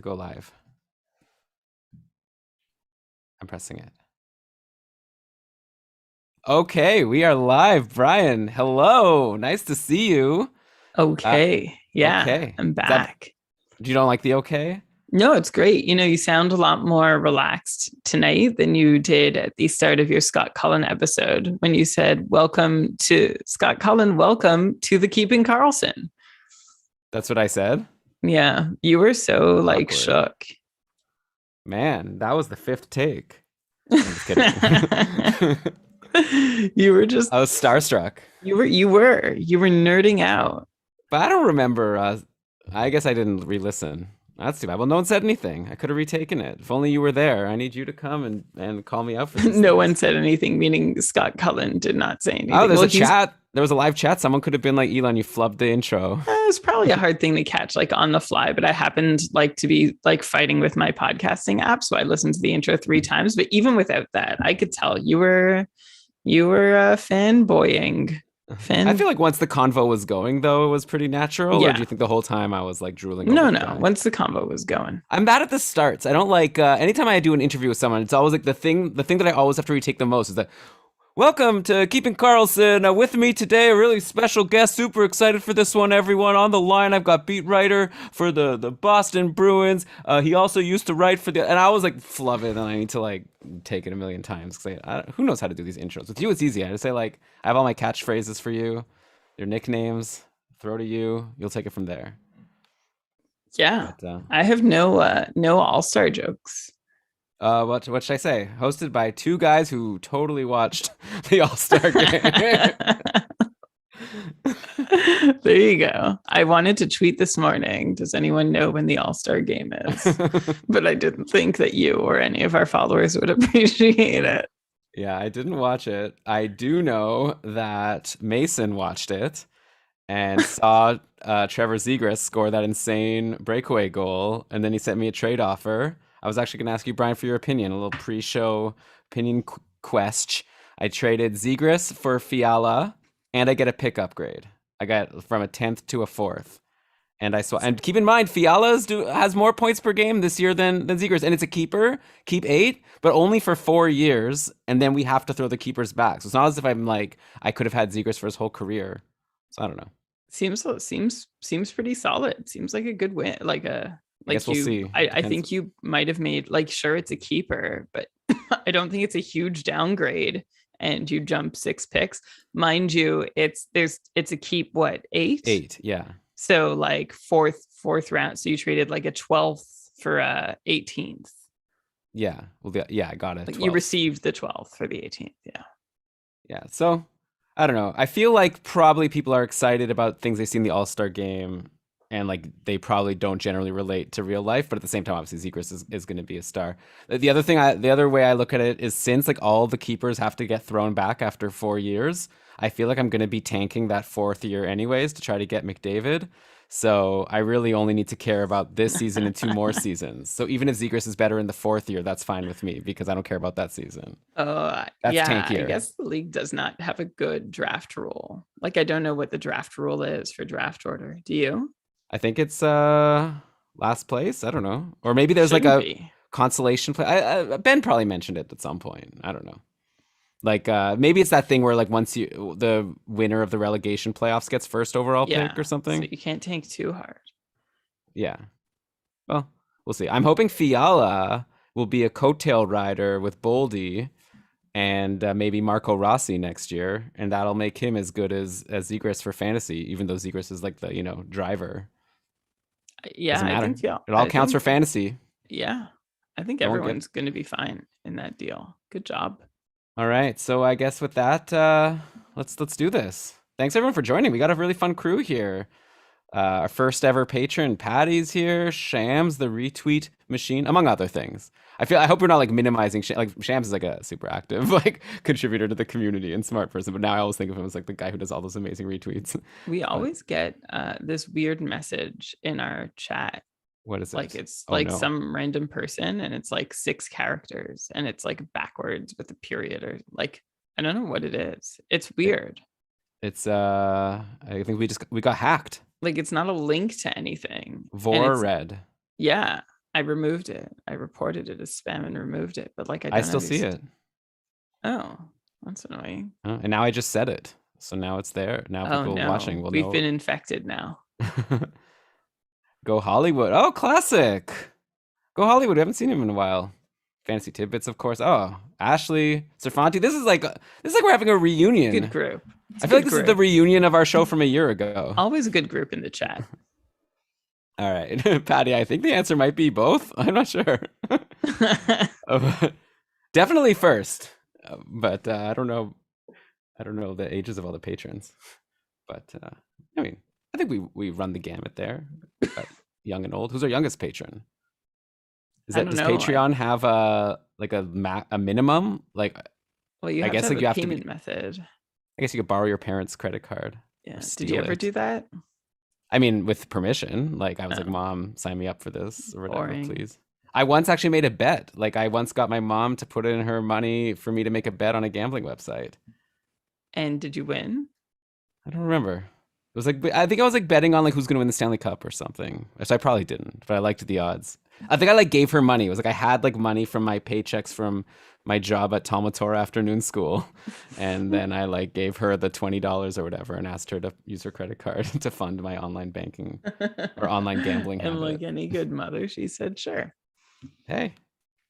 Go live. I'm pressing it. Okay, we are live. Brian, hello. Nice to see you. Uh, Okay. Yeah, okay. I'm Is that back. you don't like the okay? No, it's great. You sound a lot more relaxed tonight than you did at the start of your Scott Cullen episode when you said, "Welcome to Scott Cullen, welcome to the Keeping Karlsson." That's what I said. Yeah, you were so like Awkward. shook. Man, that was the fifth take. I'm just kidding. You were just I was starstruck. you were nerding out. But I don't remember I guess I didn't re-listen. That's too bad. Well, no one said anything. I could have retaken it. If only you were there. I need you to come and call me out for these No one things. said anything, meaning Scott Cullen did not say Oh, anything. there's Well, a he's chat. There was a live chat. Someone could have been like, Elan, you flubbed the intro. It's probably a hard thing to catch like on the fly, but I happened like to be like fighting with my podcasting app, so I listened to the intro 3 times. But even without that, I could tell you were fanboying. I Fan, feel like once the convo was going, though, it was pretty natural. Or do yeah. you think the whole time I was like drooling over No, the no. guy? Once the combo was going, I'm bad at the starts. I don't like anytime I do an interview with someone. It's always like the thing that I always have to retake the most is that welcome to Keeping Carlson. With me today, a really special guest. Super excited for this one, everyone. On the line, I've got beat writer for the Boston Bruins. He also used to write for the. And I was like flub it, and I need to like take it a million times because who knows how to do these intros. With you, it's easy. I just say like I have all my catchphrases for you, your nicknames. Throw to you. You'll take it from there. yeah. But I have no all-star jokes. what should I say? Hosted by two guys who totally watched the All Star game. There you go. I wanted to tweet this morning. Does anyone know when the All Star game is? But I didn't think that you or any of our followers would appreciate it. Yeah, I didn't watch it. I do know that Mason watched it and saw Trevor Zegras score that insane breakaway goal, and then he sent me a trade offer. I was actually going to ask you, Brian, for your opinion, a little pre-show opinion quest. I traded Zegras for Fiala, and I get a pick upgrade. I got from a 10th to a 4th. And I saw, and keep in mind, has more points per game this year than Zegers, and it's a keeper, keep 8, but only for 4 years, and then we have to throw the keepers back. So it's not as if I'm like I could have had Zegers for his whole career. So I don't know. Seems pretty solid. Seems like a good win. I guess Like we'll you see. I Depends. think you might have made like sure it's a keeper, but I don't think it's a huge downgrade and you jump 6 picks. Mind you, it's a keep what, 8? 8, yeah, So like fourth round. So you traded like a 12th for a 18th. yeah. Well, yeah, I got it. Like you 12th. received the 12th for the 18th. Yeah. Yeah. So I don't know. I feel like probably people are excited about things they see in the All Star game, and like they probably don't generally relate to real life. But at the same time, obviously, Zegras is going to be a star. The other way I look at it is since like all the keepers have to get thrown back after 4 years, I feel like I'm going to be tanking that 4th year anyways to try to get McDavid. So I really only need to care about this season and 2 more seasons. So even if Zegras is better in the 4th year, that's fine with me because I don't care about that season. That's Yeah, I tankier. guess the league does not have a good draft rule. Like, I don't know what the draft rule is for draft order. Do you? I think it's last place. I don't know, or maybe there's like Shouldn't a be. consolation play. Ben probably mentioned it at some point. I don't know. Like maybe it's that thing where like once the winner of the relegation playoffs gets first overall pick Yeah. or So something. you can't tank too hard. Yeah. Well, we'll see. I'm hoping Fiala will be a coattail rider with Boldy and maybe Marco Rossi next year, and that'll make him as good as Zegras for fantasy. Even though Zegras is like the driver, Yeah, doesn't I matter. think yeah. It all I counts for think fantasy. yeah. I think No one get everyone's going to be fine in that deal. Good job. All right, so I guess with that, let's do this. Thanks everyone for joining. We got a really fun crew here. Our first ever patron, Patty's here. Shams, the retweet machine, among other things. I hope we're not like minimizing. Like Shams is like a super active like contributor to the community and smart person, but now I always think of him as like the guy who does all those amazing retweets. We But always get this weird message in our chat. what is Like it? it's Oh like no, some random person and it's like 6 characters and it's like backwards with a period or like I don't know what it is. It's It- weird. it's I think we got hacked. Like it's not a link to anything. And Vor it's red. yeah. I removed it. I reported it as spam and removed it, but like I I don't still see it. understand. Oh, that's annoying. And now I just said it. So now it's there. Now Oh people watching no, will we've know. been infected now. Go Hollywood. Oh, classic. Go Hollywood. We haven't seen him in a while. Fantasy tidbits, of course. Oh, Ashley, Serfanti. This is like we're having a Good reunion. group. It's I a feel like good this is the group. reunion of our show from a year ago. Always a good group in the chat. All right, Patty. I think the answer might be both. I'm not sure. Definitely first, but I don't know. I don't know the ages of all the patrons, but I mean, I think we run the gamut there. Young and old. Who's our youngest patron? I don't Does know. Patreon have a minimum? Like, Well, you I have to guess have like a you have to payment be. method. I guess you could borrow your parents' credit card or Yeah. Did you steal ever it. do that? I mean, with permission. Like I was like, Oh, "Mom, sign me up for this or whatever, boring. please." I once actually made a bet. Like I once got my mom to put in her money for me to make a bet on a gambling website. And did you win? I don't remember. It was like I think I was like betting on like who's gonna win the Stanley Cup or something. Which I probably didn't, but I liked the odds. I think I like gave her money. It was like I had like money from my paychecks from my job at Talmatora afternoon school, and then I like gave her the $20 or whatever and asked her to use her credit card to fund my online banking or online gambling And like habit. any good mother, she said, sure. Hey,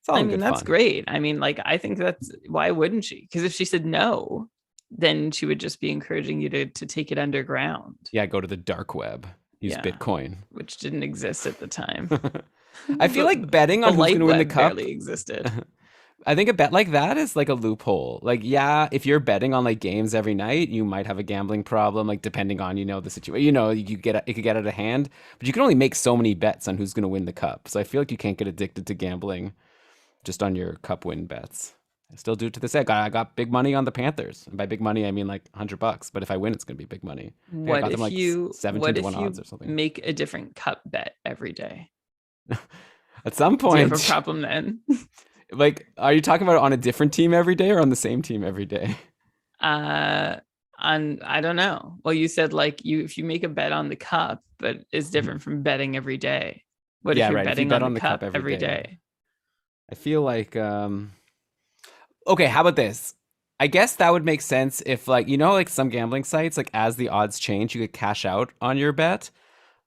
it's all I in mean, good that's fun. great. I mean, like, I think that's why wouldn't she? Because if she said no, then she would just be encouraging you to take it underground. Yeah, go to the dark web. Use Yeah, Bitcoin. which didn't exist at the time. I feel like betting The on who's going light to win the web cup. barely existed. I think a bet like that is like a loophole. Like, yeah, if you're betting on like games every night, you might have a gambling problem. Like, depending on the situation. It could get out of hand. But you can only make so many bets on who's going to win the cup. So I feel like you can't get addicted to gambling just on your cup win bets. I still do it to this day. I got big money on the Panthers, and by big money I mean like $100. But if I win, it's going to be big money. I think I What got them if like you 17 what to if one odds you or something. make a different cup bet every day? At some Do you have a point, problem then? like, are you talking about on a different team every day or on the same team every day? uh on I don't know. Well, you said like if you make a bet on the cup, but it's different from betting every day. What if Yeah, you're right. If you betting bet on the on the cup cup every every day, day? I feel like okay, how about this? I guess that would make sense if like like some gambling sites like as the odds change, you could cash out on your bet.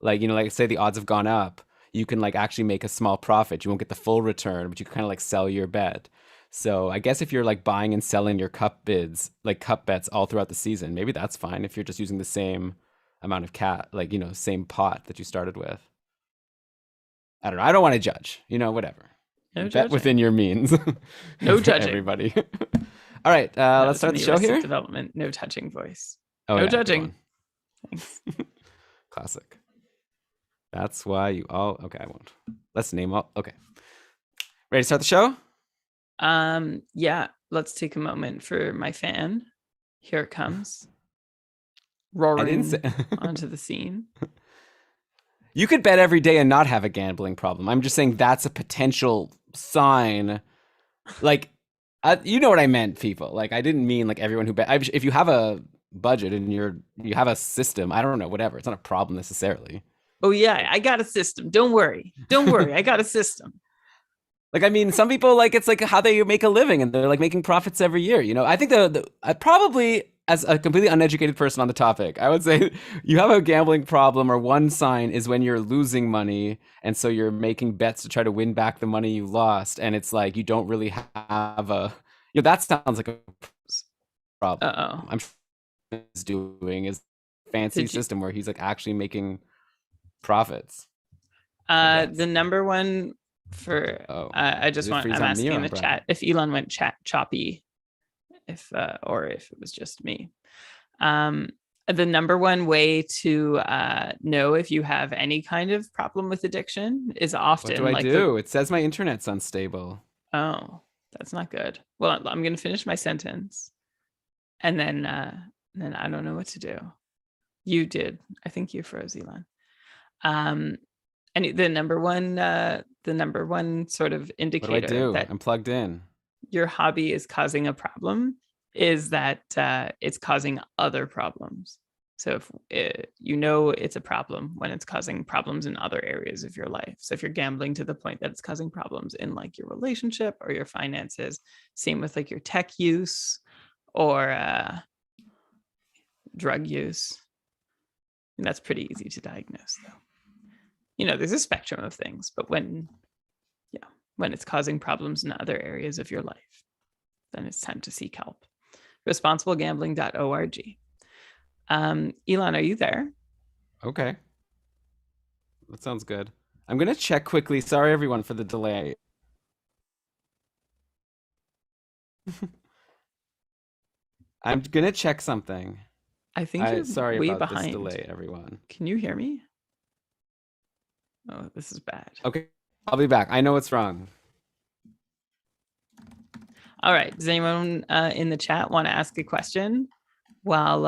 Like like say the odds have gone up, you can like actually make a small profit. You won't get the full return, but you kind of like sell your bet. So I guess if you're like buying and selling your cup bids, like cup bets all throughout the season, maybe that's fine if you're just using the same amount of like same pot that you started with. I don't know. I don't want to judge. Whatever. No Bet judging. within your means. No judging. Everybody. All right, That let's was from start the the show Arrested here. Development no touching voice. Oh No yeah, good judging. one. Thanks. Classic. That's why you all. Okay, I won't. Let's name all. Okay, ready to start the show? Yeah, let's take a moment for my fan. Here it comes. I didn't say. Roaring onto the scene. You could bet every day and not have a gambling problem. I'm just saying that's a potential sign. Like, you know what I meant, people. Like, I didn't mean like everyone who bet. If you have a budget and you have a system, I don't know, whatever. It's not a problem necessarily. Oh yeah, I got a system. Don't worry. Don't worry. I got a system. Like, I mean, some people like it's like how they make a living and they're like making profits every year. I think I probably as a completely uneducated person on the topic, I would say you have a gambling problem or one sign is when you're losing money. And so you're making bets to try to win back the money you lost. And it's like you don't really have that sounds like a problem. Uh-oh. I'm sure he's doing is fancy system where he's like actually making profits. The number one for I'm asking in the chat if Elan went choppy, or if it was just me. The number one way to know if you have any kind of problem with addiction is often what do I do? It says my internet's unstable. Oh, that's not good. Well, I'm gonna finish my sentence, and then I don't know what to do. You did. I think you froze, Elan. And the number one sort of indicator what do I do? that I'm plugged in. Your hobby is causing a problem is that it's causing other problems. So if it's a problem when it's causing problems in other areas of your life. So if you're gambling to the point that it's causing problems in like your relationship or your finances, same with like your tech use or drug use. And that's pretty easy to diagnose though. There's a spectrum of things, but when it's causing problems in other areas of your life, then it's time to seek help. responsiblegambling.org. Elan, are you there? Okay, that sounds good. I'm gonna check quickly. Sorry, everyone, for the delay. I'm gonna check something. I think I you're sorry way about this behind. delay, everyone. Can you hear me? Oh, this is bad. Okay, I'll be back. I know what's wrong. All right. Does anyone in the chat want to ask a question while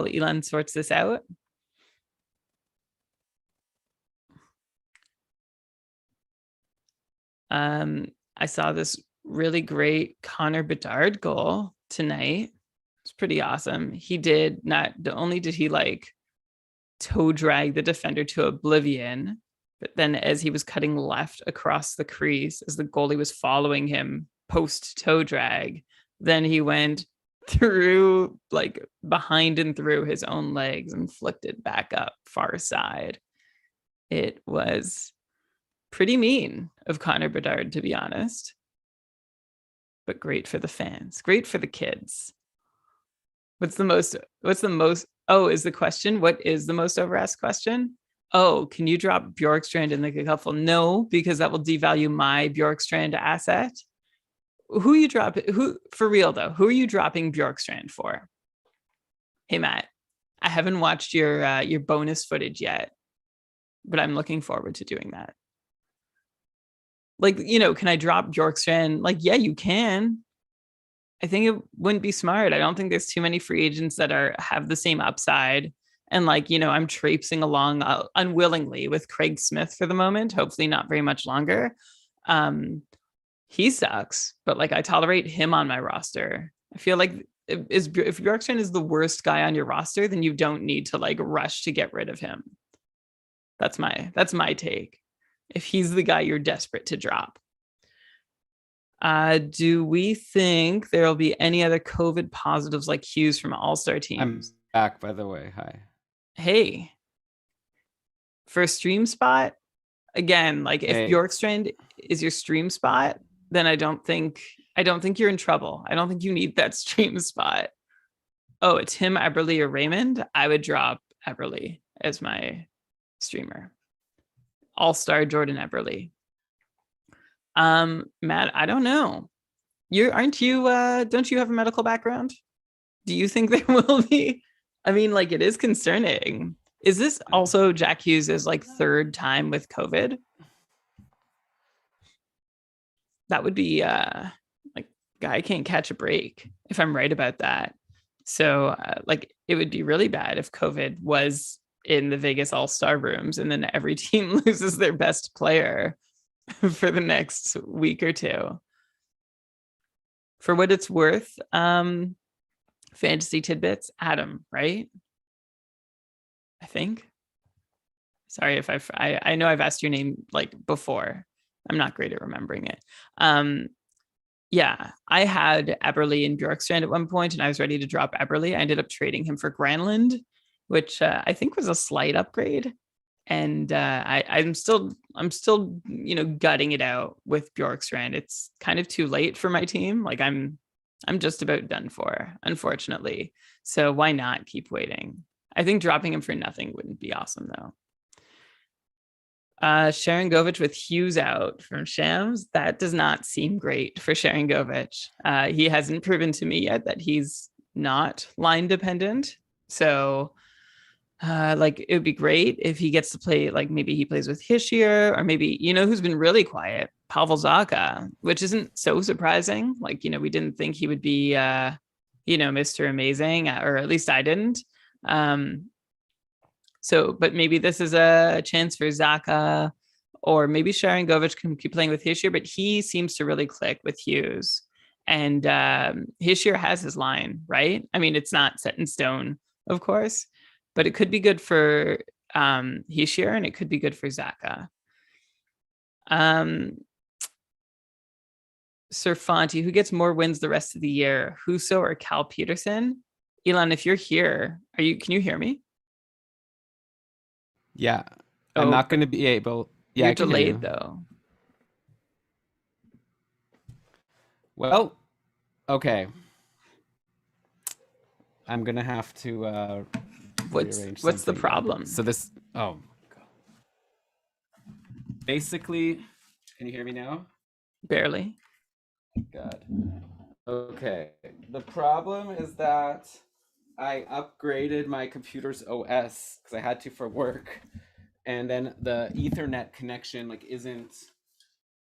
Elan sorts this out? I saw this really great Connor Bedard goal tonight. It's pretty awesome. He did not only did he like toe drag the defender to oblivion, but then as he was cutting left across the crease, as the goalie was following him post toe drag, then he went through like behind and through his own legs and flicked it back up far side. It was pretty mean of Connor Bedard, to be honest, but great for the fans, great for the kids. What's the most, oh, is the question, what is the most overasked question? Oh, can you drop Bjorkstrand in the couple? No, because that will devalue my Bjorkstrand asset. Who you drop? Who, for real though, who are you dropping Bjorkstrand for? Hey, Matt, I haven't watched your bonus footage yet, but I'm looking forward to doing that. Like, can I drop Bjorkstrand? Like, yeah, you can. I think it wouldn't be smart. I don't think there's too many free agents that have the same upside. And like, I'm traipsing along unwillingly with Craig Smith for the moment, hopefully not very much longer. He sucks, but like I tolerate him on my roster. I feel like if Bjorkstrand is the worst guy on your roster, then you don't need to like rush to get rid of him. That's my take. If he's the guy you're desperate to drop. Do we think there'll be any other COVID positives like Hughes from All-Star teams? I'm back, by the way. Hi. Hey, for a stream spot, again, like if Bjorkstrand is your stream spot, then I don't think you're in trouble. I don't think you need that stream spot. Oh, it's him, Eberle, or Raymond. I would drop Eberle as my streamer. All-Star Jordan Eberle. Matt, I don't know. Don't you have a medical background? Do you think there will be? I mean, like, it is concerning. Is this also Jack Hughes' like third time with COVID? That would be like, guy can't catch a break if I'm right about that. So like, it would be really bad if COVID was in the Vegas All-Star rooms and then every team loses their best player for the next week or two. For what it's worth, fantasy tidbits, Adam, right? I think. Sorry if I know I've asked your name like before. I'm not great at remembering it. Yeah, I had Eberle and Bjorkstrand at one point, and I was ready to drop Eberle. I ended up trading him for Granlund, which I think was a slight upgrade. And I'm still gutting it out with Bjorkstrand. It's kind of too late for my team. Like I'm just about done for, unfortunately. So why not keep waiting? I think dropping him for nothing wouldn't be awesome though. Sharangovich with Hughes out from Shams. That does not seem great for Sharangovich. He hasn't proven to me yet that he's not line dependent. So like it would be great if he gets to play, like maybe he plays with Hischier, or maybe, who's been really quiet, Pavel Zacha, which isn't so surprising. Like, we didn't think he would be, Mr. Amazing, or at least I didn't. So, but maybe this is a chance for Zacha, or maybe Sharangovich can keep playing with Hischier, but he seems to really click with Hughes. And Hischier has his line, right? I mean, it's not set in stone, of course, but it could be good for Hishir, and it could be good for Zaka. Sir Fonty, who gets more wins the rest of the year, Huso or Cal Peterson? Elan, if you're here, can you hear me? Yeah. I'm Oh, not going to be able. Yeah, you're I can hear delayed you. though. Well, okay. I'm going to have to rearrange What's the something then. problem? So this, oh, basically, can you hear me now? Barely. God. Okay. The problem is that I upgraded my computer's OS because I had to for work, and then the Ethernet connection like isn't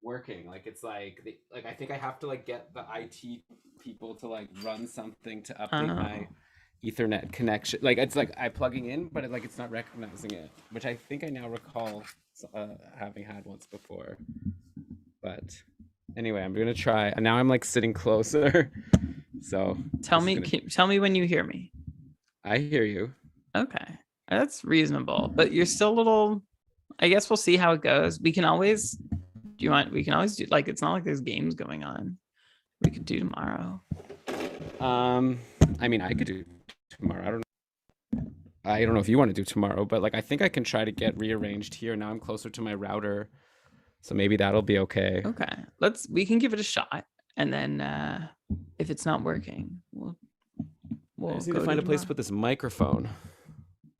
working. Like it's like I think I have to like get the IT people to like run something to update my Oh, Ethernet connection. Like it's like I plugging in, but like it's not recognizing it, which I think I now recall having had once before. But anyway, I'm gonna try. And now I'm like sitting closer, so tell this is me, gonna. tell me when you hear me. I hear you. Okay, that's reasonable, but you're still a little. I guess we'll see how it goes. We can always. Do you want? We can always do. Like, it's not like there's games going on. We could do tomorrow. Um, I mean, I could do tomorrow. I don't know if you want to do tomorrow, but like I think I can try to get rearranged here. Now I'm closer to my router, so maybe that'll be okay. Okay, we can give it a shot, and then if it's not working, I we'll just need go to find a place tomorrow. to put this microphone.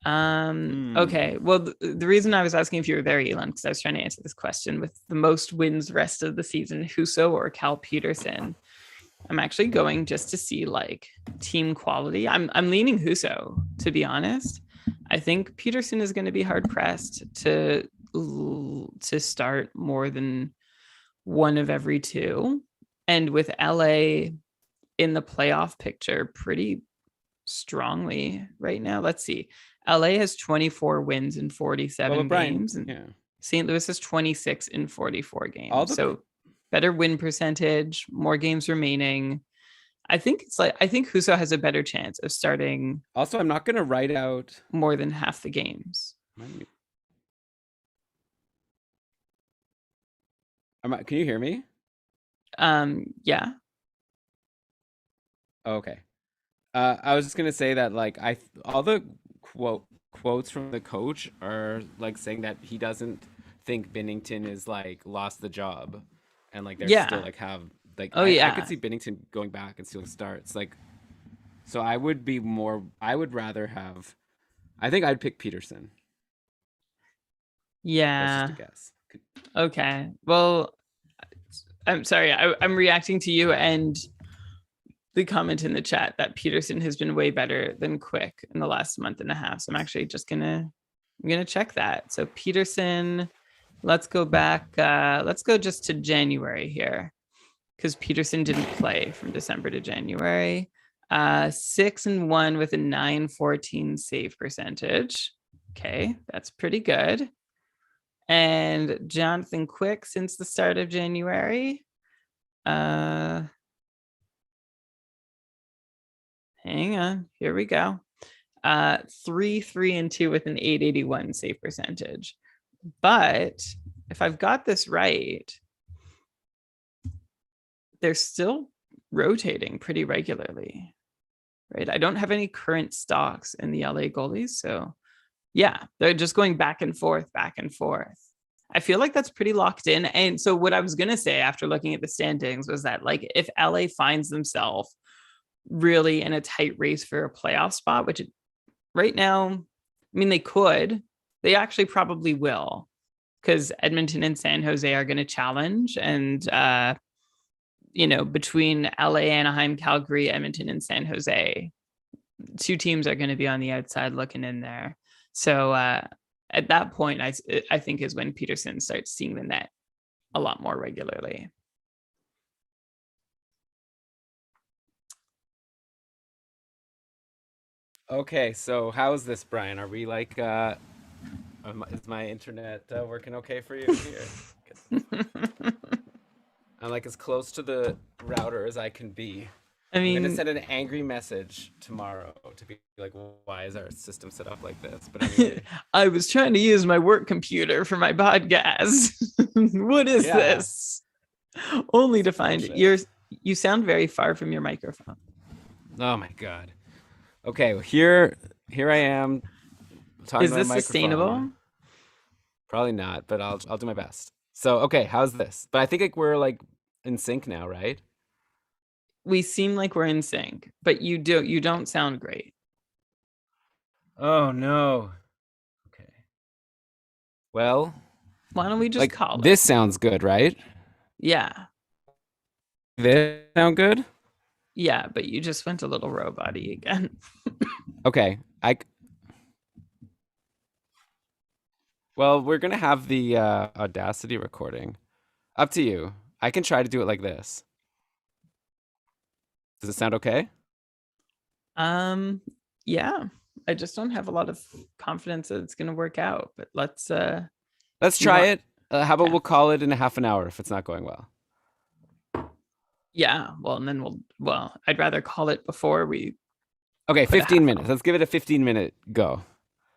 Okay. Well, the reason I was asking if you were there, Elan, because I was trying to answer this question with the most wins rest of the season, Huso or Cal Peterson. I'm actually going just to see like team quality. I'm leaning Huso, to be honest. I think Peterson is going to be hard pressed to start more than one of every two. And with LA in the playoff picture pretty strongly right now. Let's see. LA has 24 wins in Well, 47 but Brian, games, and yeah, St. Louis has 26 in 44 all games. the So better win percentage, more games remaining. I think Huso has a better chance of starting also I'm not gonna write out. more than half the games. Can you hear me? Yeah. Okay. I was just gonna say that like all the quotes from the coach are like saying that he doesn't think Binnington is like lost the job, and like they're still Yeah. like have like Oh I could yeah. see Binnington going back and stealing starts like. So I would be more. I would rather have. I think I'd pick Peterson. That's just a Yeah. guess. Okay. Well, I'm sorry. I'm reacting to you and the comment in the chat that Peterson has been way better than Quick in the last month and a half. So I'm actually just I'm gonna check that. So Peterson, let's go back. Let's go just to January here, because Peterson didn't play from December to January. 6-1 with a 914 save percentage. Okay, that's pretty good. And Jonathan Quick since the start of January. Hang on, here we go. 3-3-2 with an 881 save percentage. But if I've got this right, they're still rotating pretty regularly, right? I don't have any current stocks in the LA goalies. So yeah, they're just going back and forth, back and forth. I feel like that's pretty locked in. And so what I was going to say after looking at the standings was that like if LA finds themselves really in a tight race for a playoff spot, which right now, I mean, they actually probably will, because Edmonton and San Jose are going to challenge. And, between LA, Anaheim, Calgary, Edmonton, and San Jose, two teams are going to be on the outside looking in there. So at that point, I think is when Peterson starts seeing the net a lot more regularly. Okay, so how's this, Brian? Are we like is my internet working okay for you here? I'm like as close to the router as I can be. I I'm gonna mean, send an angry message tomorrow to be like, why is our system set up like this? But anyway, I was trying to use my work computer for my podcast. What is yeah, this? Only it's to find bullshit. you sound very far from your microphone. Oh my god. Okay, well, here I am talking Is about a this microphone. sustainable? Probably not, but I'll do my best. So okay, how's this? But I think like we're like in sync now, right? We seem like we're in sync, but you don't sound great. Oh no. Okay. Well, Why don't we just like call it? this sounds good, right? Yeah. This sound good? Yeah, but you just went a little robot-y again. Okay. Well, we're gonna have the Audacity recording. Up to you. I can try to do it like this. Does it sound okay? Um, yeah. I just don't have a lot of confidence that it's gonna work out. But Let's you try want it. How about okay. we'll call it in a half an hour if it's not going well? Yeah, well, and then I'd rather call it before we Okay, put a 15 half minutes. on. Let's give it a 15-minute go.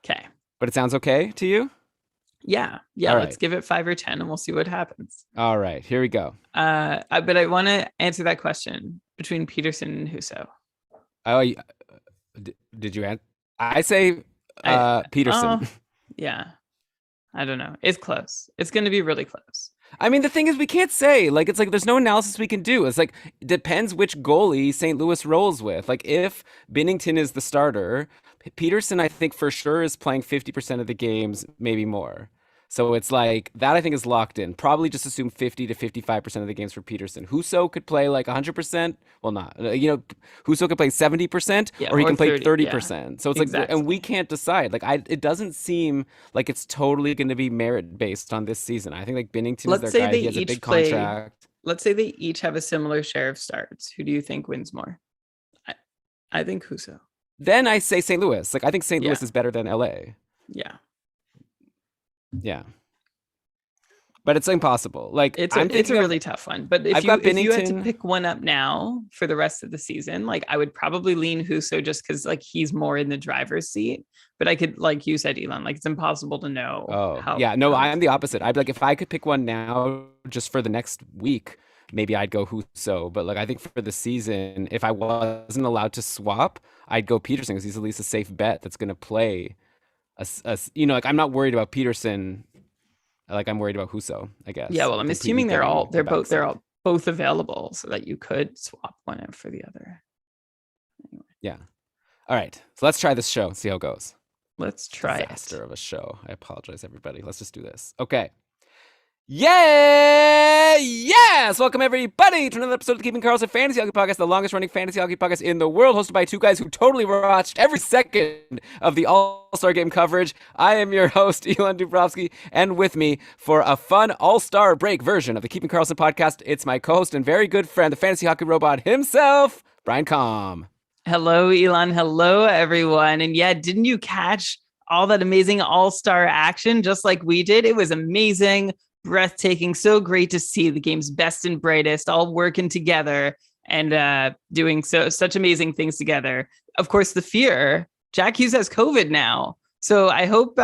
Okay. But it sounds okay to you? Yeah. Yeah, All let's right. give it 5 or 10 and we'll see what happens. All right. Here we go. But I want to answer that question between Peterson and Huso. Oh, did you answer? I say I Peterson. oh yeah. I don't know. It's close. It's going to be really close. I mean, the thing is, we can't say. Like, it's like there's no analysis we can do. It's like, it depends which goalie St. Louis rolls with. Like, if Binnington is the starter, Peterson, I think for sure, is playing 50% of the games, maybe more. So it's like, that I think is locked in. Probably just assume 50 to 55% of the games for Peterson. Huso could play like 100%. Well, not. Huso could play 70%, Yeah, or he or can play 30. Yeah. 30%. So it's like, and we Exactly. can't decide. Like, it doesn't seem like it's totally going to be merit based on this season. I think like Binnington is Let's their say guy. they He has a big each play contract. let's say they each have a similar share of starts. Who do you think wins more? I, I think Huso. Then I say St. Louis. Like I think St. Yeah. Louis is better than LA. Yeah. Yeah, but it's impossible. Like I'm It's a thinking of. really tough one. But I've got if you had to Binnington. pick one up now for the rest of the season, like I would probably lean Huso just because like he's more in the driver's seat. But I could, like you said, Elan, like it's impossible to know Oh yeah, no, how I it's am the opposite. I'd be like if I could pick one now, just for the next week, maybe I'd go Huso. But like I think for the season, if I wasn't allowed to swap, I'd go Peterson because he's at least a safe bet that's going to play. Like I'm not worried about Peterson. Like I'm worried about Huso, I yeah, guess, well, I'm completely assuming getting the they're backside. all both available so that you could swap one out for the other. Anyway, Yeah. All right. So let's try this show. See how it goes. let's try it. Disaster of a show. I apologize, everybody. Let's just do this. Okay. Yeah! Yes! Welcome, everybody, to another episode of the Keeping Karlsson Fantasy Hockey Podcast, the longest running fantasy hockey podcast in the world, hosted by two guys who totally watched every second of the All-Star Game coverage. I am your host, Elan Dubrovsky, and with me for a fun All-Star break version of the Keeping Karlsson Podcast, it's my co-host and very good friend, the fantasy hockey robot himself, Brian Com. Hello, Elon. Hello, everyone. And yeah, didn't you catch all that amazing all-star action just like we did? It was amazing, breathtaking, so great to see the game's best and brightest all working together and doing such amazing things together. Of course, the fear, Jack Hughes has COVID now. So I hope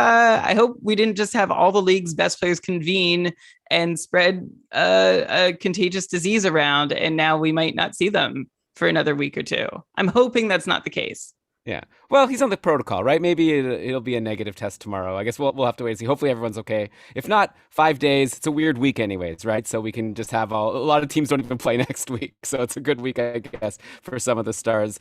we didn't just have all the league's best players convene and spread a contagious disease around, and now we might not see them for another week or two. I'm hoping that's not the case. Yeah. Well, he's on the protocol, right? Maybe it'll be a negative test tomorrow. I guess we'll have to wait and see. Hopefully everyone's okay. If not, 5 days. It's a weird week anyways, right? So we can just have a lot of teams don't even play next week. So it's a good week, I guess, for some of the stars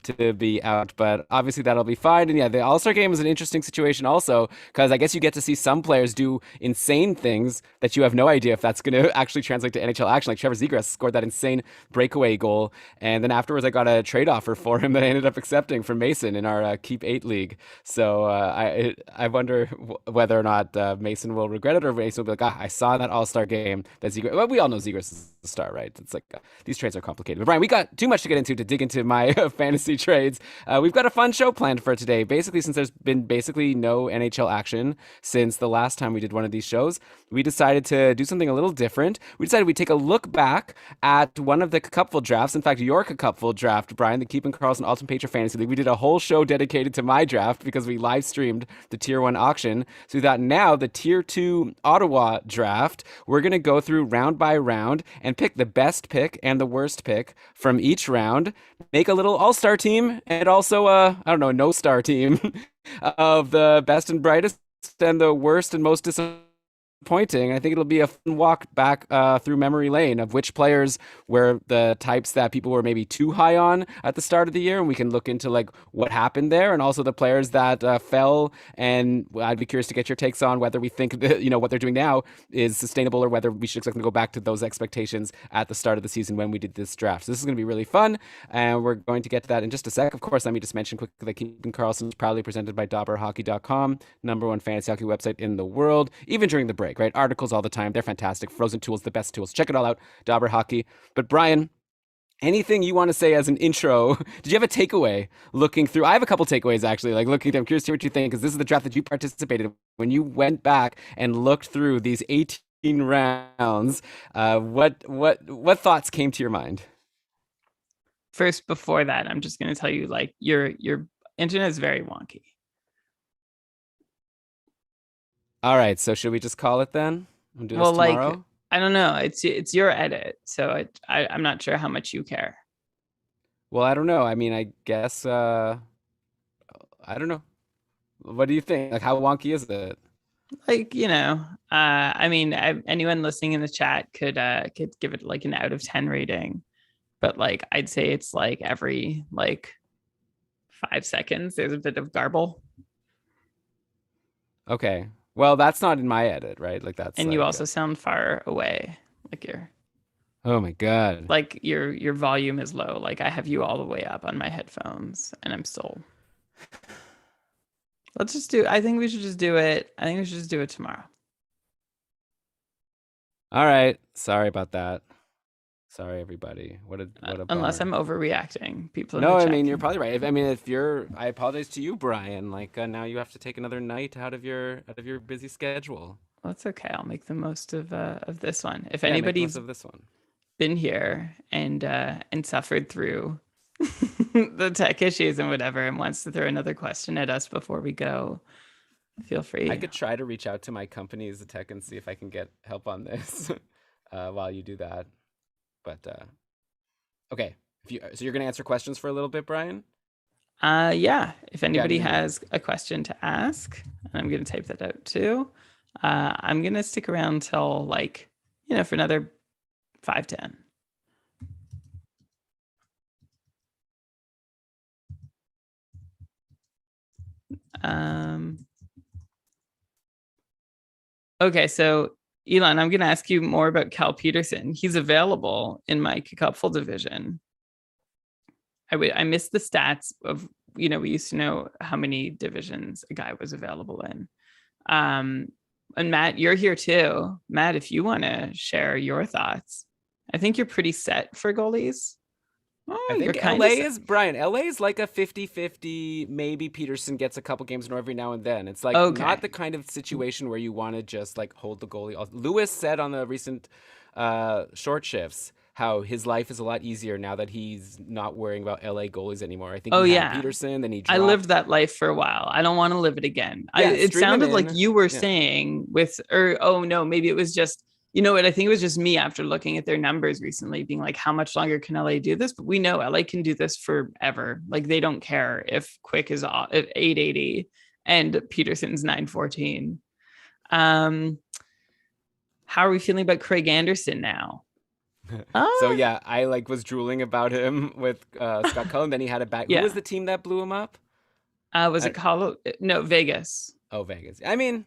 to be out, but obviously that'll be fine. And yeah, the All-Star game is an interesting situation also, because I guess you get to see some players do insane things that you have no idea if that's going to actually translate to NHL action. Like Trevor Zegras scored that insane breakaway goal, and then afterwards I got a trade offer for him that I ended up accepting from Mason in our Keep 8 league. So I wonder whether or not Mason will regret it, or Mason will be like, I saw that All-Star game that Zegras. Well, we all know Zegras is the star, right? It's like these trades are complicated. But Brian, we got too much to get into to dig into my fantasy fantasy trades. We've got a fun show planned for today. Basically, since there's been basically no NHL action since the last time we did one of these shows, we decided to do something a little different. We decided we'd take a look back at one of the cupful drafts. In fact, your cupful draft, Brian, the Keep and Karlsson Ultimate Patron Fantasy League. We did a whole show dedicated to my draft because we live streamed the Tier 1 auction. So we thought now the Tier 2 Ottawa draft, we're going to go through round by round and pick the best pick and the worst pick from each round, make a little all-star team and also I don't know, a no-star team of the best and brightest and the worst and most disappointing. I think it'll be a fun walk back through memory lane of which players were the types that people were maybe too high on at the start of the year, and we can look into like what happened there, and also the players that fell. And I'd be curious to get your takes on whether we think that, what they're doing now is sustainable, or whether we should expect them to go back to those expectations at the start of the season when we did this draft. So this is going to be really fun, and we're going to get to that in just a sec. Of course, let me just mention quickly that Keeping Karlsson is proudly presented by DobberHockey.com, #1 fantasy hockey website in the world, even during the break. Right, articles all the time. They're fantastic. Frozen tools, the best tools. Check it all out. Dobber Hockey. But Brian, anything you want to say as an intro? Did you have a takeaway looking through? I have a couple takeaways actually. Like looking through, I'm curious to hear what you think, because this is the draft that you participated in. When you went back and looked through these 18 rounds, what thoughts came to your mind? First, before that, I'm just going to tell you, like, your internet is very wonky. All right, so should we just call it then? We'll do this Well, tomorrow? like, I don't know. It's your edit, so I'm not sure how much you care. Well, I don't know. I mean, I guess I don't know. What do you think? Like, how wonky is it? Like, I mean, anyone listening in the chat could give it like an out of 10 rating, but like I'd say it's like every like 5 seconds there's a bit of garble. Okay. Well, that's not in my edit, right? Like that's And like you also sound far away, like oh my God. your volume is low. Like I have you all the way up on my headphones, and I'm still. I think we should just do it. I think we should just do it tomorrow. All right. Sorry about that. Sorry, everybody. What a Unless I'm bummer. overreacting. People in No, the I chat mean you're can- probably right. I mean, if you're, I apologize to you, Brian. Like now you have to take another night out of your busy schedule. Well, it's okay. I'll make the most of this one. If Yeah, make the most anybody's of this one. been here and suffered through the tech issues and whatever, and wants to throw another question at us before we go, feel free. I could try to reach out to my company as a tech and see if I can get help on this while you do that. But okay, so you're gonna answer questions for a little bit, Brian? Yeah. If anybody you can do has a question to ask, and I'm gonna type that out too. I'm gonna stick around till like, for another 5-10. Okay, so Elan, I'm gonna ask you more about Cal Peterson. He's available in my cupful division. I missed the stats of, we used to know how many divisions a guy was available in. And Matt, you're here too. Matt, if you want to share your thoughts, I think you're pretty set for goalies. Oh, I you're think kind LA of is Brian. LA is like a 50-50. Maybe Peterson gets a couple games in every now and then. It's like okay. not the kind of situation where you want to just like hold the goalie. Lewis said on the recent short shifts how his life is a lot easier now that he's not worrying about LA goalies anymore. I think Oh, he had yeah. Peterson, then he I dropped. lived that life for a while. I don't want to live it again. Yeah, It stream him sounded like in. you were Yeah. saying oh no, maybe it was just, I think it was just me after looking at their numbers recently being like, how much longer can LA do this? But we know LA can do this forever. Like they don't care if Quick is off at 880 and Peterson's 914. How are we feeling about Craig Anderson now? So yeah, I like was drooling about him with Scott Cullen. Then he had a back. Yeah. Who was the team that blew him up? Was it Colorado? No, Vegas. Oh, Vegas. I mean,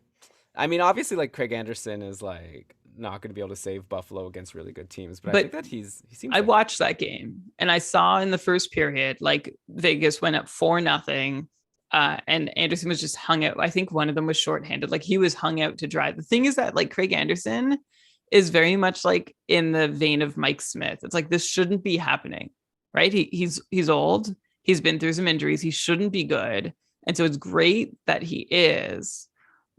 obviously, like Craig Anderson is like not going to be able to save Buffalo against really good teams, but I think that he seems. I like... watched that game and I saw in the first period, like Vegas went up 4-0. And Anderson was just hung out. I think one of them was shorthanded. Like he was hung out to dry. The thing is that like Craig Anderson is very much like in the vein of Mike Smith. It's like, this shouldn't be happening, right? He's old. He's been through some injuries. He shouldn't be good. And so it's great that he is.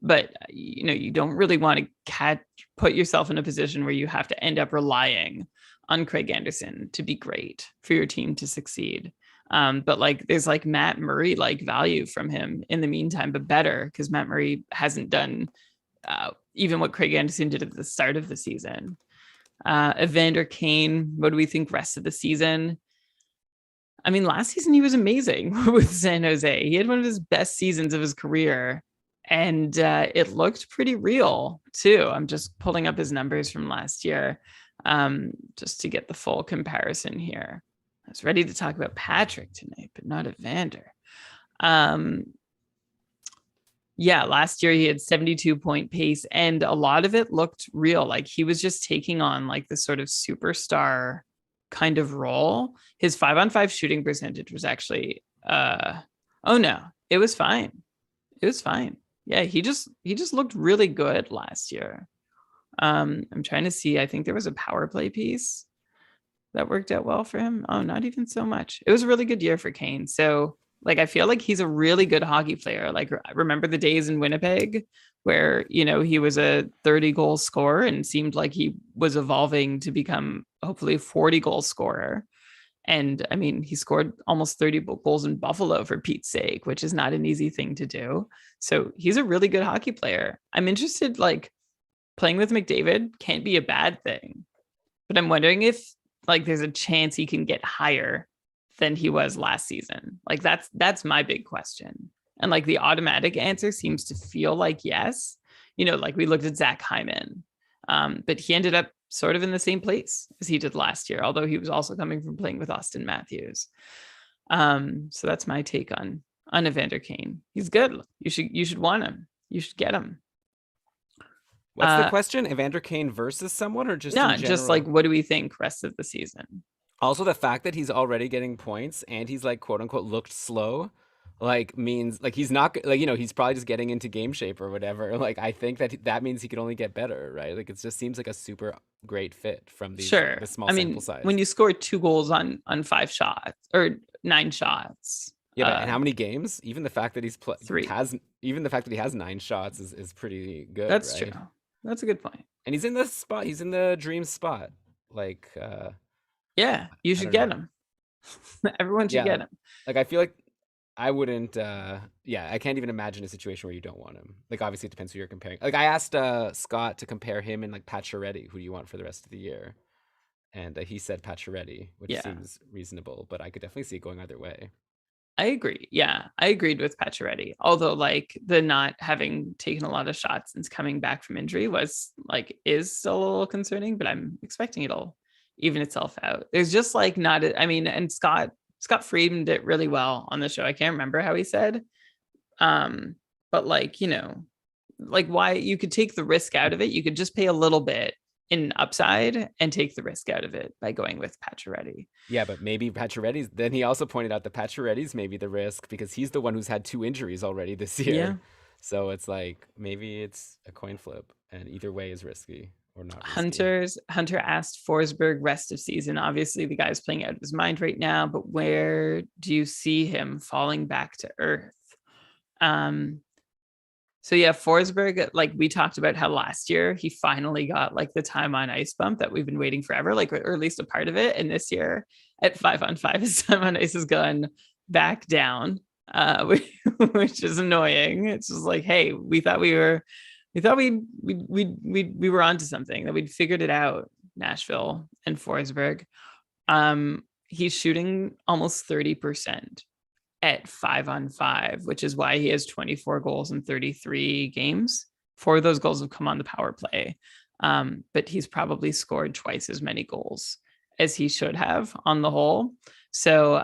But, you don't really want to put yourself in a position where you have to end up relying on Craig Anderson to be great for your team to succeed. But like there's like Matt Murray like value from him in the meantime, but better because Matt Murray hasn't done even what Craig Anderson did at the start of the season. Evander Kane, what do we think rest of the season? I mean, last season he was amazing with San Jose. He had one of his best seasons of his career, and it looked pretty real too. I'm just pulling up his numbers from last year just to get the full comparison here. I was ready to talk about Patrick tonight, but not Evander. Yeah, last year he had 72-point pace, and a lot of it looked real. Like he was just taking on like this sort of superstar kind of role. His 5-on-5 shooting percentage was actually oh no, it was fine. It was fine. Yeah, he just looked really good last year. I'm trying to see. I think there was a power play piece that worked out well for him. Oh, not even so much. It was a really good year for Kane. So like, I feel like he's a really good hockey player. Like, remember the days in Winnipeg where, he was a 30-goal scorer and seemed like he was evolving to become hopefully a 40-goal scorer. And I mean, he scored almost 30 goals in Buffalo for Pete's sake, which is not an easy thing to do. So he's a really good hockey player. I'm interested, like playing with McDavid can't be a bad thing, but I'm wondering if like there's a chance he can get higher than he was last season. Like that's my big question. And like the automatic answer seems to feel like yes. Like we looked at Zach Hyman, but he ended up sort of in the same place as he did last year, although he was also coming from playing with Austin Matthews. So that's my take on Evander Kane. He's good. You should want him. You should get him. What's the question? Evander Kane versus someone, or just in No, general? just like what do we think rest of the season? Also, the fact that he's already getting points and he's like quote unquote looked slow, like means like he's not like he's probably just getting into game shape or whatever. Like I think that means he could only get better, right? Like it just seems like a super great fit from these Sure. the small I mean, sample size. when you score 2 goals on 5 shots or 9 shots. Yeah, but and how many games? Even the fact that 3. Even the fact that he has 9 shots is pretty good. That's right? true. That's a good point. And he's in the spot. He's in the dream spot. Like yeah, you should get him. Everyone should get him. Like I feel like I wouldn't I can't even imagine a situation where you don't want him. Like obviously it depends who you're comparing. Like I asked Scott to compare him and like Pacioretty, who do you want for the rest of the year? And he said Pacioretty, which seems reasonable, but I could definitely see it going either way. I agree. Yeah, I agreed with Pacioretty. Although like the not having taken a lot of shots since coming back from injury is still a little concerning, but I'm expecting it'll even itself out. There's just like not, I mean, and Scott framed it really well on the show. I can't remember how he said, but like, like why you could take the risk out of it. You could just pay a little bit in upside and take the risk out of it by going with Pacioretty. Yeah, but maybe Pacioretty's, then he also pointed out that Pacioretty's maybe the risk because he's the one who's had 2 injuries already this year. Yeah. So it's like, maybe it's a coin flip and either way is risky. Or not Hunter asked Forsberg rest of season. Obviously the guy's playing out of his mind right now, but where do you see him falling back to earth? So yeah, Forsberg, like we talked about how last year he finally got like the time on ice bump that we've been waiting forever, like or at least a part of it. And this year at 5-on-5, his time on ice has gone back down, which is annoying. It's just like, hey, we thought we were onto something, that we'd figured it out, Nashville and Forsberg. He's shooting almost 30% at 5-on-5, which is why he has 24 goals in 33 games. 4 of those goals have come on the power play. But he's probably scored twice as many goals as he should have on the whole. So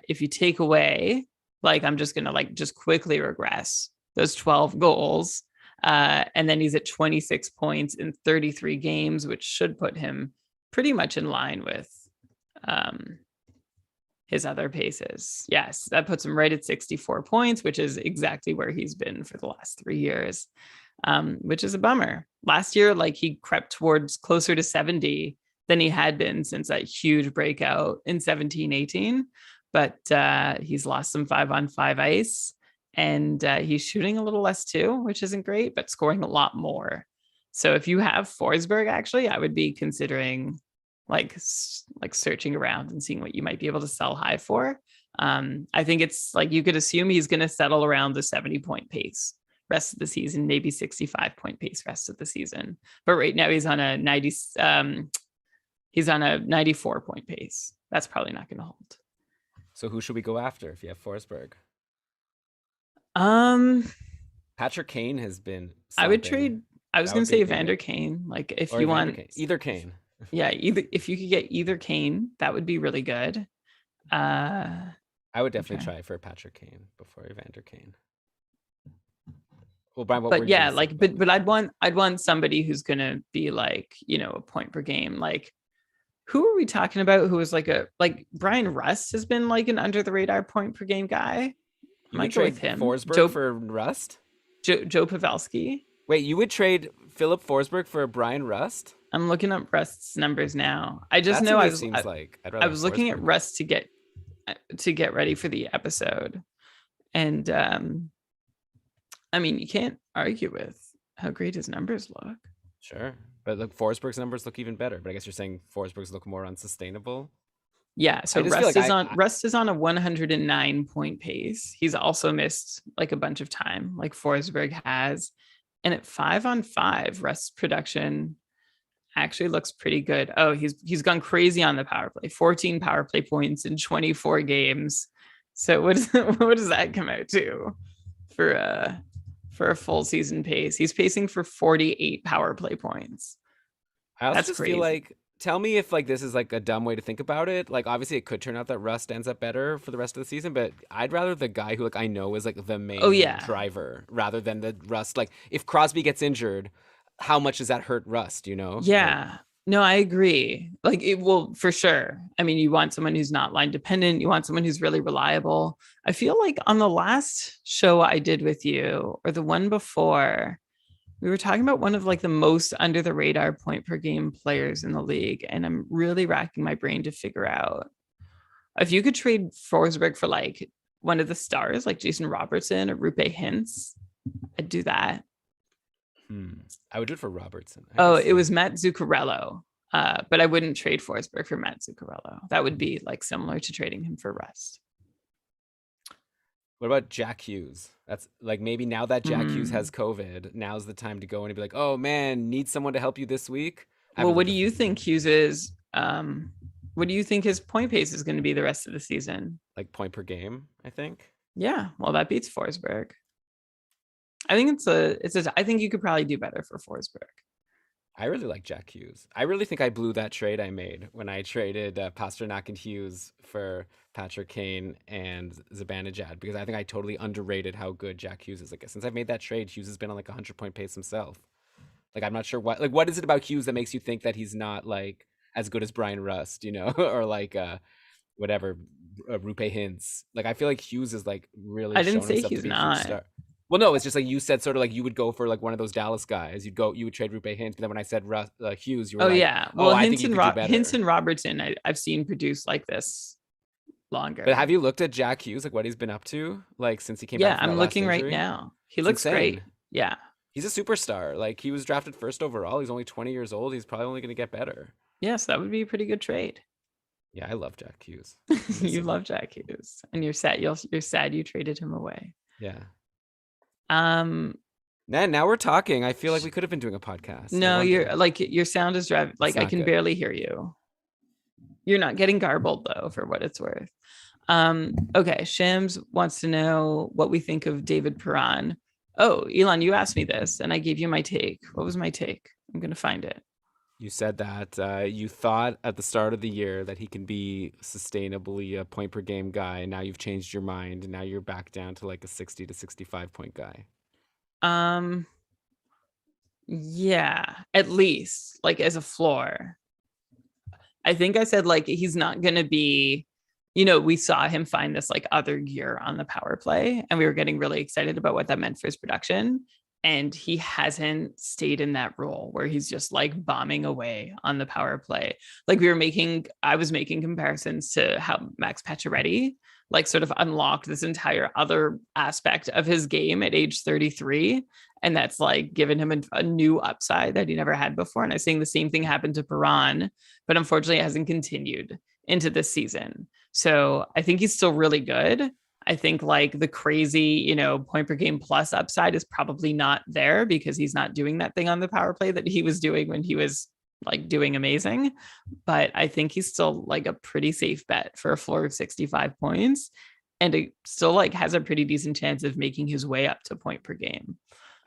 if you take away, like, I'm just going to like just quickly regress those 12 goals, and then he's at 26 points in 33 games, which should put him pretty much in line with his other paces. Yes, that puts him right at 64 points, which is exactly where he's been for the last 3 years, which is a bummer. Last year, like, he crept towards closer to 70 than he had been since that huge breakout in 17-18. but he's lost some 5-on-5 ice, and he's shooting a little less too, which isn't great, but scoring a lot more. So if you have Forsberg, actually, I would be considering like searching around and seeing what you might be able to sell high for. I think it's like you could assume he's going to settle around the 70-point pace rest of the season, maybe 65-point pace rest of the season. But right now he's on a 94-point pace. That's probably not going to hold. So who should we go after if you have Forsberg? Um, Patrick Kane has been I would slumping. trade. I was That going would to be a say good Evander one. Kane. Like if Or you Evander want, Kane. Either Kane. yeah, either if you could get either Kane, that would be really good. I would definitely Okay. try for Patrick Kane before Evander Kane. Well, Brian, what were But you going yeah, to say like about but I'd want somebody who's going to be like, a point per game. Like who are we talking about who was like Brian Rust has been like an under the radar point per game guy. I You would might go with trade him. Forsberg for Rust? Joe Pavelski. Wait, you would trade Philip Forsberg for Brian Rust? I'm looking up Rust's numbers now. I just That to know me seems like I'd I rather have was looking at Forsberg. Rust to get ready for the episode. And I mean, you can't argue with how great his numbers look. Sure. But look, Forsberg's numbers look even better. But I guess you're saying Forsberg's look more unsustainable. Yeah, so I just feel like Rust is on a 109-point pace. He's also missed like a bunch of time, like Forsberg has. And at 5-on-5, Rust's production actually looks pretty good. Oh, he's gone crazy on the power play. 14 power play points in 24 games. So what does that come out to for a full season pace? He's pacing for 48 power play points. I also That's just crazy. feel like tell me if like this is like a dumb way to think about it. Like obviously it could turn out that Rust ends up better for the rest of the season, but I'd rather the guy who like I know is like the main driver rather than the Rust. Like if Crosby gets injured, how much does that hurt Rust, you know? Yeah. Like, No, I agree. Like it will for sure. I mean, you want someone who's not line dependent. You want someone who's really reliable. I feel like on the last show I did with you or the one before, we were talking about one of like the most under the radar point per game players in the league. And I'm really racking my brain to figure out if you could trade Forsberg for like one of the stars, like Jason Robertson or Rupe Hintz, I'd do that. I would do it for Robertson. Oh, it was Matt Zuccarello. But I wouldn't trade Forsberg for Matt Zuccarello. That would be like similar to trading him for Rust. What about Jack Hughes? That's like maybe now that Jack Hughes has COVID, now's the time to go in and be like, oh man, need someone to help you this week. Well, what do you think Hughes is? What do you think his point pace is going to be the rest of the season? Like point per game, I think. Yeah, well, that beats Forsberg. I think I think you could probably do better for Forsberg. I really like Jack Hughes. I really think I blew that trade I made when I traded Pasternak and Hughes for Patrick Kane and Zibanejad because I think I totally underrated how good Jack Hughes is. Like since I've made that trade, Hughes has been on like 100-point pace himself. Like I'm not sure what is it about Hughes that makes you think that he's not like as good as Brian Rust, you know, or like whatever Rupe Hintz. Like I feel like Hughes is like really I didn't shown say himself to he's be a huge not. star. Well, no, it's just like you said, sort of like you would go for like one of those Dallas guys. You would trade Rupe Hintz, but then when I said Hughes, you were like, yeah. Well, I think you could do better. Hintz and Robertson, I've seen produce like this longer. But have you looked at Jack Hughes, like what he's been up to, like since he came back? Yeah, I'm looking right now. He looks great. Yeah, he's a superstar. Like he was drafted first overall. He's only 20 years old. He's probably only going to get better. Yes, that would be a pretty good trade. Yeah, I love Jack Hughes. You love Jack Hughes, and you're sad. You're sad you traded him away. Yeah. Man, now we're talking. I feel like we could have been doing a podcast. No, your sound is driving. Like I can barely hear you. You're not getting garbled though, for what it's worth. Okay, Shams wants to know what we think of David Perron. Oh, Elan, you asked me this, and I gave you my take. What was my take? I'm gonna find it. You said that you thought at the start of the year that he can be sustainably a point per game guy. And now you've changed your mind. And now you're back down to like a 60 to 65 point guy. Yeah, at least like as a floor. I think I said like he's not going to be, we saw him find this like other gear on the power play and we were getting really excited about what that meant for his production. and he hasn't stayed in that role where he's just like bombing away on the power play. Like I was making comparisons to how Max Pacioretty like sort of unlocked this entire other aspect of his game at age 33, and that's like given him a new upside that he never had before. And I think the same thing happened to Perron, but unfortunately it hasn't continued into this season. So I think he's still really good. I think like the crazy, point per game plus upside is probably not there because he's not doing that thing on the power play that he was doing when he was like doing amazing. But I think he's still like a pretty safe bet for a floor of 65 points. And it still like has a pretty decent chance of making his way up to point per game.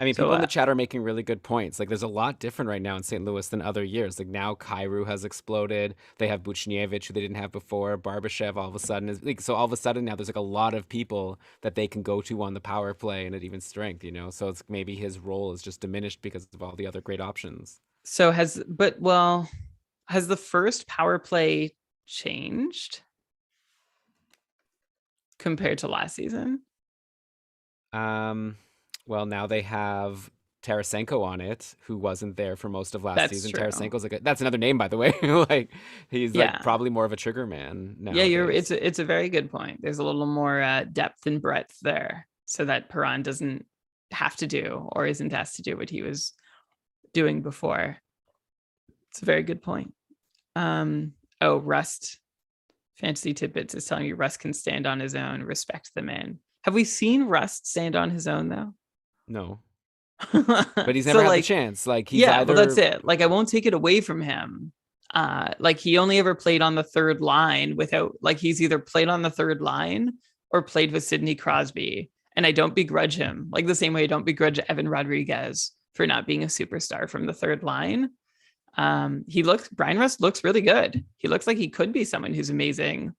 I mean, So people in the chat are making really good points. Like, there's a lot different right now in St. Louis than other years. Like now, Kairu has exploded. They have Buchnevich, who they didn't have before. Barbashev, all of a sudden, is like so. All of a sudden, now there's like a lot of people that they can go to on the power play and at even strength. So it's maybe his role is just diminished because of all the other great options. has the first power play changed compared to last season? Um, well, now they have Tarasenko on it, who wasn't there for most of last That's season. true. Tarasenko's that's another name, by the way. Like he's like Yeah. probably more of a trigger man Yeah, nowadays. it's a very good point. There's a little more depth and breadth there, so that Perron doesn't have to do or isn't asked to do what he was doing before. It's a very good point. Rust Fantasy Tidbits is telling you Rust can stand on his own. Respect the man. Have we seen Rust stand on his own though? No, but he's never had the chance. Like he's yeah, well, that's either it. Like I won't take it away from him. Like he only ever played on the third line without like he's either played on the third line or played with Sidney Crosby. And I don't begrudge him, like the same way I don't begrudge Evan Rodriguez for not being a superstar from the third line. Brian Rust looks really good. He looks like he could be someone who's amazing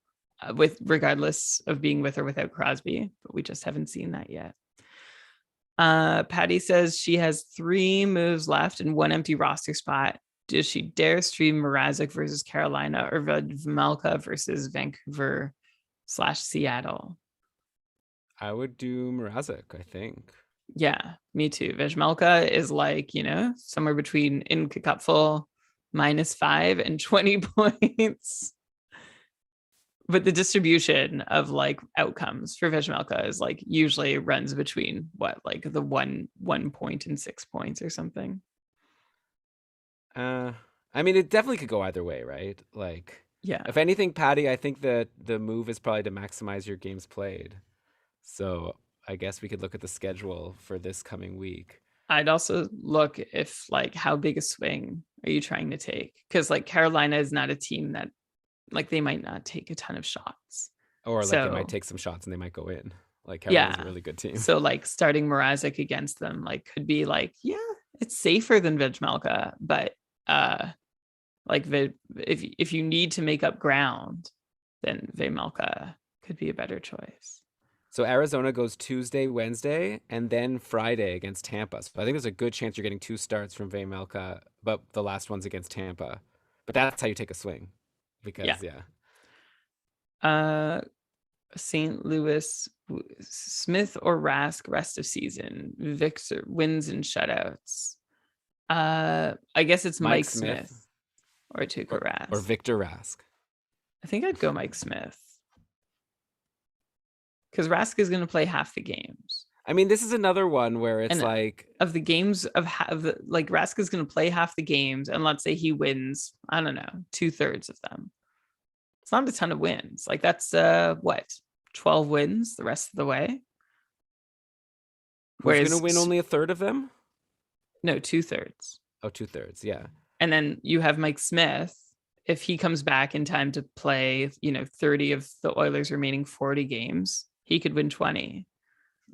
with regardless of being with or without Crosby, but we just haven't seen that yet. Patty says she has 3 moves left and 1 empty roster spot. Does she dare stream Mrazek versus Carolina or Vmelka versus Vancouver/Seattle? I would do Mrazek, I think. Yeah, me too. Vejmelka is like, somewhere between in cupful -5 and 20 points. But the distribution of like outcomes for Vejmelka is like usually runs between like the 1 point and 6 points or something. I mean, it definitely could go either way, right? Like, yeah. If anything, Patty, I think that the move is probably to maximize your games played. So I guess we could look at the schedule for this coming week. I'd also look if like how big a swing are you trying to take? Because like Carolina is not a team that like they might not take a ton of shots. Or like they might take some shots and they might go in. Like Carolina's a really good team. So like starting Mrazek against them like could be like, yeah, it's safer than Vejmelka, but like if you need to make up ground, then Vejmelka could be a better choice. So Arizona goes Tuesday, Wednesday, and then Friday against Tampa. So I think there's a good chance you're getting 2 starts from Vejmelka, but the last one's against Tampa. But that's how you take a swing. Because St. Louis, Smith or Rask rest of season, Victor wins and shutouts. I guess it's Mike Smith or Tuukka Rask or Victor Rask. I think I'd go Mike Smith because Rask is going to play half the games. I mean, this is another one where it's like of the games like Rask is going to play half the games, and let's say he wins, I don't know, 2/3 of them. It's not a ton of wins. Like that's 12 wins the rest of the way. Who's going to win only 1/3 of them? No, 2/3. Oh, 2/3, yeah. And then you have Mike Smith. If he comes back in time to play, 30 of the Oilers' remaining 40 games, he could win 20.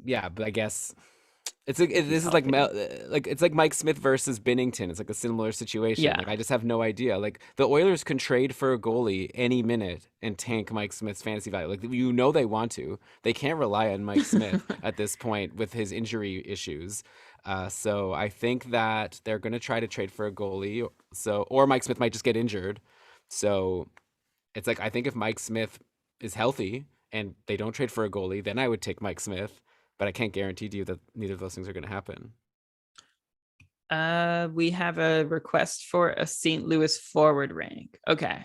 Yeah, but I guess it's like this is like it's like Mike Smith versus Binnington. It's like a similar situation. Yeah. Like I just have no idea. Like the Oilers can trade for a goalie any minute and tank Mike Smith's fantasy value. Like they want to. They can't rely on Mike Smith at this point with his injury issues. So I think that they're going to try to trade for a goalie. Or Mike Smith might just get injured. So it's like I think if Mike Smith is healthy and they don't trade for a goalie, then I would take Mike Smith. But I can't guarantee to you that neither of those things are going to happen. We have a request for a St. Louis forward rank. Okay.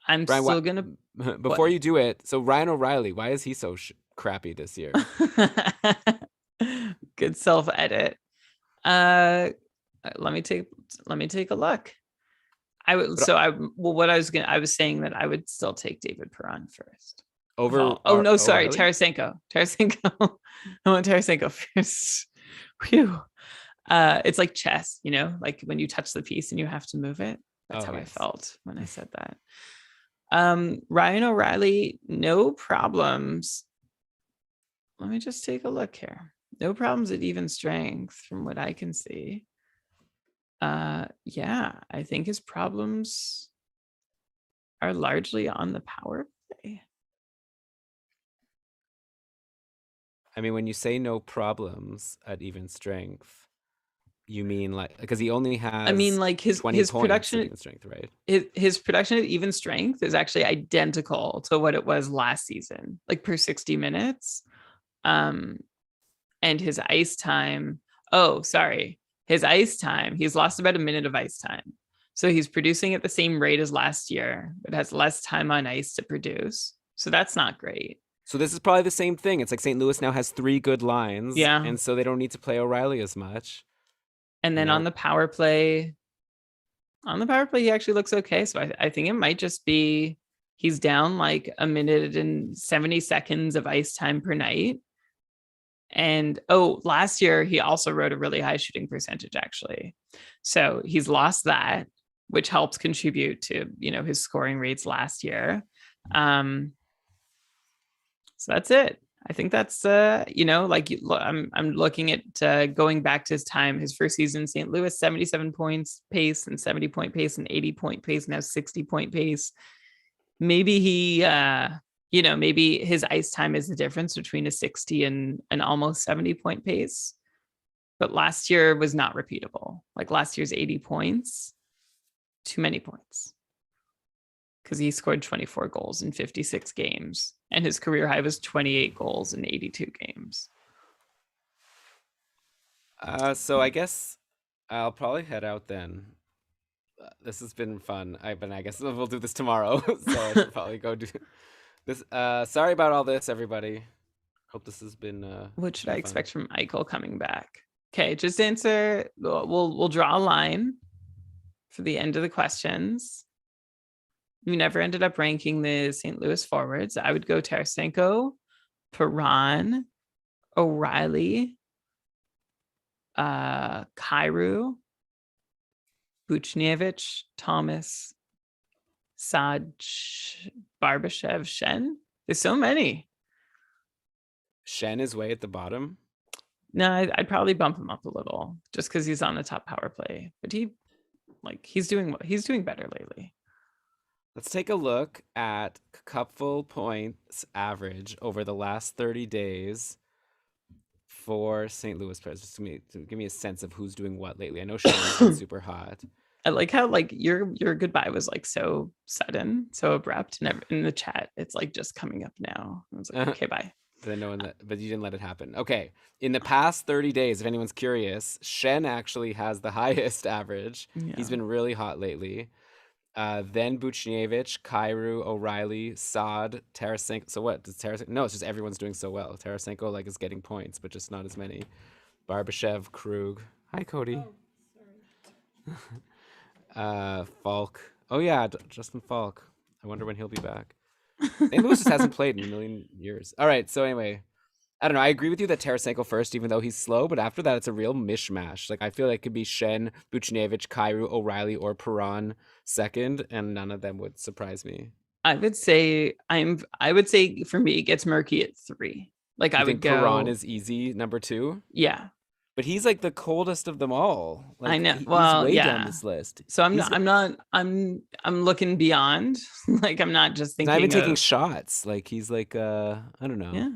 I'm Brian, still gonna before what? you do it, so Ryan O'Reilly, why is he so crappy this year? Good self edit. Uh let me take a look. But I was saying that I would still take David Perron first. over Oh no, sorry, O'Reilly? Tarasenko. I want Tarasenko first. Whew. It's like chess, like when you touch the piece and you have to move it. That's Oh, how I yes. felt when I said that. Ryan O'Reilly, no problems. Let me just take a look here. No problems at even strength from what I can see. Yeah, I think his problems are largely on the power play. I mean, when you say no problems at even strength, you mean like because he only I mean, has like 20 points at even strength, right? his production at even strength is actually identical to what it was last season, like per 60 minutes. Um, and his ice time, oh, sorry, his ice time, he's lost about a minute of ice time. So he's producing at the same rate as last year, but has less time on ice to produce. So that's not great. So this is probably the same thing. It's like St. Louis now has 3 good lines, Yeah. and so they don't need to play O'Reilly as much. And You then know, on the power play, he actually looks okay. So I think it might just be he's down like a minute and 70 seconds of ice time per night. And last year he also wrote a really high shooting percentage, actually. So he's lost that, which helps contribute to, his scoring rates last year. So that's it. I think that's I'm looking at going back to his time, his first season in St. Louis, 77 points pace and 70-point pace and 80-point pace, now 60-point pace. Maybe maybe his ice time is the difference between a 60 and an almost 70-point pace. But last year was not repeatable. Like last year's 80 points, too many points. Because he scored 24 goals in 56 games, and his career high was 28 goals in 82 games. so I guess I'll probably head out then. This has been fun. I guess we'll do this tomorrow, so I should probably go do this. Sorry about all this, everybody. Hope this has What should I been fun. expect from Eichel coming back? Okay, just answer. We'll draw a line for the end of the questions. You never ended up ranking the St. Louis forwards. I would go Tarasenko, Perron, O'Reilly, Kyrou, Buchnevich, Thomas, Saj, Barbashev, Shen. There's so many. Shen is way at the bottom. No, I'd probably bump him up a little just because he's on the top power play. But he's doing better lately. Let's take a look at cupful points average over the last 30 days for St. Louis players, just to give me a sense of who's doing what lately. I know Shen's been super hot. I like how like your goodbye was like so sudden, so abrupt, and in the chat it's like just coming up now. I was like, okay, bye. But you didn't let it happen. Okay. In the past 30 days, if anyone's curious, Shen actually has the highest average. Yeah. He's been really hot lately. Then Buchnevich, Kyrou, O'Reilly, Saad, Tarasenko. So what does Tarasenko? No, it's just everyone's doing so well. Tarasenko like is getting points, but just not as many. Barbashev, Krug. Hi, Cody. Falk. Oh yeah, Justin Falk. I wonder when he'll be back. St. Louis just hasn't played in a million years. All right, so anyway, I don't know. I agree with you that Tarasenko first, even though he's slow, but after that, it's a real mishmash. Like I feel like it could be Shen, Buchnevich, Kyrou, O'Reilly, or Perron second, and none of them would surprise me. I would say for me it gets murky at 3. Like You I would think Perron go, is easy number 2? yeah. But he's like the coldest of them all. I Like know. he's Well, way down yeah. this list. So He's I'm looking beyond. Like I'm not just not even thinking taking of, shots. Like he's like I don't know. yeah.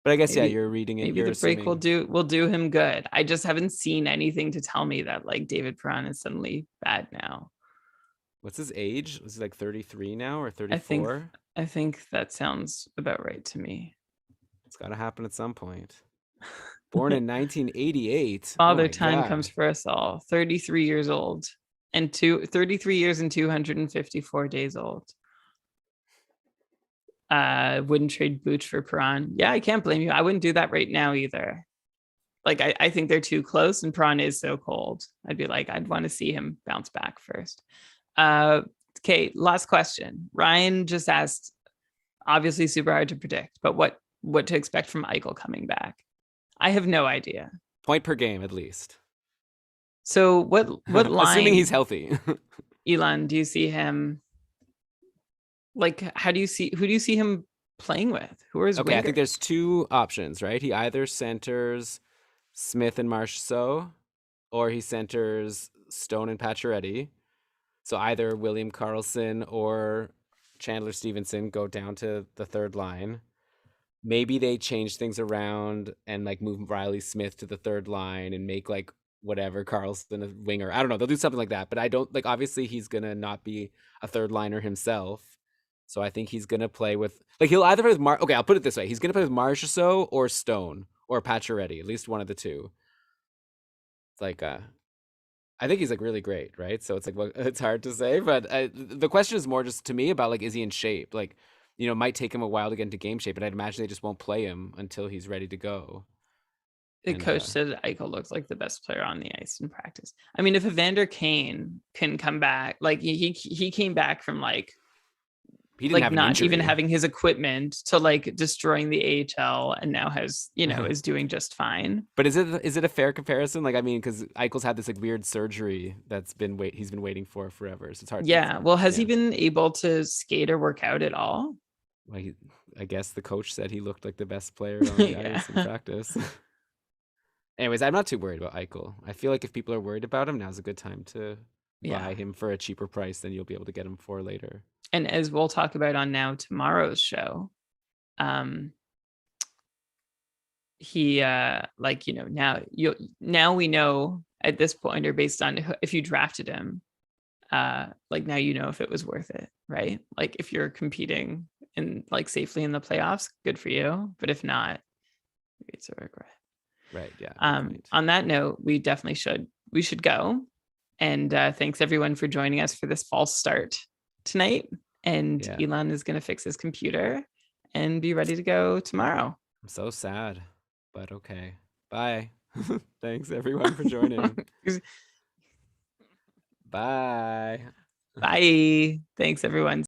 But I guess yeah, Maybe you're reading it. maybe You're the break will assuming. do him good. I just haven't seen anything to tell me that like David Perron is suddenly bad now. What's his age? Was he like 33 now or I think 34? I think that sounds about right to me. It's got to happen at some point. Born in 1988. Oh Father my Time God. comes for us all. 33 years old. And 33 years and 254 days old. Wouldn't trade Booch for Perron. Yeah, I can't blame you. I wouldn't do that right now either. Like, I think they're too close, and Perron is so cold. I'd be like, I'd want to see him bounce back first. Okay, last question. Ryan just asked, obviously super hard to predict, but what to expect from Eichel coming back? I have no idea. Point per game, at least. So what Assuming he's line, healthy. Elan, do you see him, like, who do you see him playing with? Who are his Okay, I think wingers? there's two options, right? He either centers Smith and Marchessault, or he centers Stone and Pacioretty. So either William Karlsson or Chandler Stevenson go down to the third line. Maybe they change things around and like move Riley Smith to the third line and make like whatever Carlson a winger. I don't know. They'll do something like that. But I don't like obviously he's gonna not be a third liner himself. So I think he's gonna play with like he'll either play with okay, I'll put it this way. He's gonna play with Marchessault or Stone or Pacioretty, at least one of the two. It's like I think he's like really great, right? So it's like well, it's hard to say, but the question is more just to me about like is he in shape? Like, you know, it might take him a while to get into game shape, but I'd imagine they just won't play him until he's ready to go. The And coach said Eichel looks like the best player on the ice in practice. I mean, if Evander Kane can come back, like he came back from he didn't like have an not even injury. having his equipment to like destroying the AHL, and now has, you know, is doing just fine. But is it a fair comparison? Like I mean, because Eichel's had this like weird surgery he's been waiting for forever, so it's hard. Yeah. Well, has he Yeah. been able to skate or work out at all? Well, I guess the coach said he looked like the best player on the Yeah. ice in practice. Anyways, I'm not too worried about Eichel. I feel like if people are worried about him, now's a good time to Yeah. buy him for a cheaper price than you'll be able to get him for later. And as we'll talk about on now tomorrow's show, um, he like, you know, now we know at this point, or based on if you drafted him, like now you know if it was worth it, right? Like if you're competing in like safely in the playoffs, good for you. But if not, it's a regret. Right. Yeah. Good point. On that note, we should go. And thanks everyone for joining us for this false start tonight. And Yeah. Elan is going to fix his computer and be ready to go tomorrow. I'm so sad, but okay. Bye. Thanks everyone for joining. Bye. Bye. Thanks everyone.